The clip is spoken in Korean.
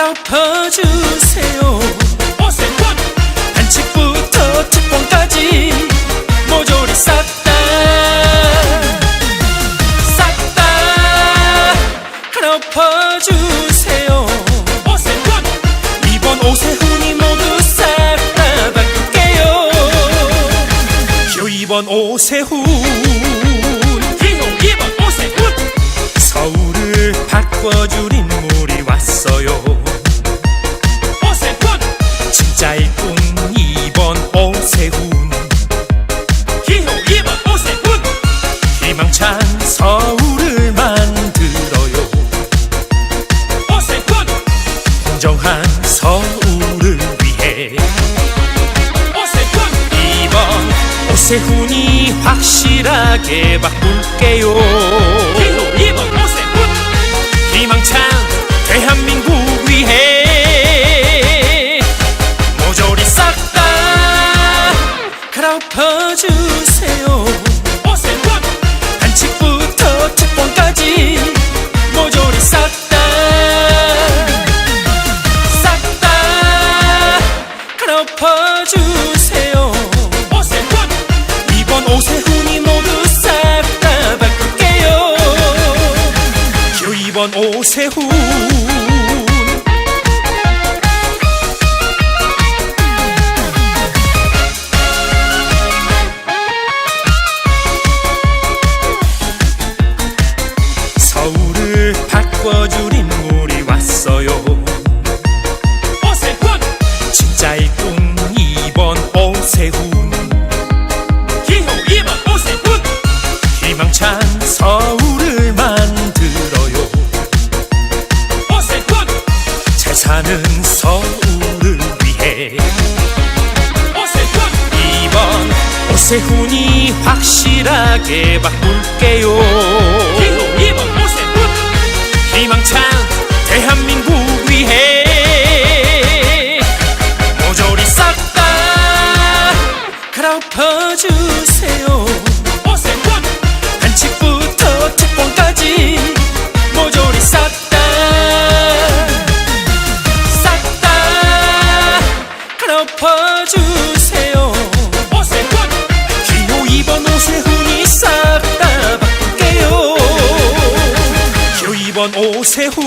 갈아엎어주세요. 오세훈 한칙부터 특권까지 모조리 싹다 갈아엎어주세요. 오세훈 이번 오세훈이 모두 싹 다 바꿀게요. 기호 2번 오세훈, 기호 2번 오세훈 서울을 바꿔줄 인물이 왔어요. 오세훈 진짜 일꾼 2번 오세훈, 기호 2번 오세훈 희망찬 서울을 만들어요. 오세훈 공정한 서울을 위해 오세훈 2번 오세훈이 확실하게 바꿀게요. 기호 2번 오세훈 희망찬 대한민국 위해 모조리 싹 다 갈아엎어주세요. 오세훈 한칙부터 특권까지 모조리 싹 다 갈아엎어주세요. 오세훈 이번 오세훈이 모두 싹 다 바꿀게요. 기호 2번 오세훈, 서울을 바꿔줄 인물이 왔어요. 오세훈 진짜 일꾼 2번 오세훈, 기호 2번 오세훈 희망찬 서울을 만들어요. 오세훈 잘 사는 서울을 위해 오세훈 2번 오세훈이 확실하게 바꿀게요. 기호 2번 오세훈 희망찬 대한민국 위해 모조리 싹 다 갈아엎어주세요. 오세훈 한칙부터 특권까지 모조리 싹 다 갈아엎어주세요. 오세훈 기호 2번 오세훈이 싹 다 바꿀게요. 기호 2번 오세훈.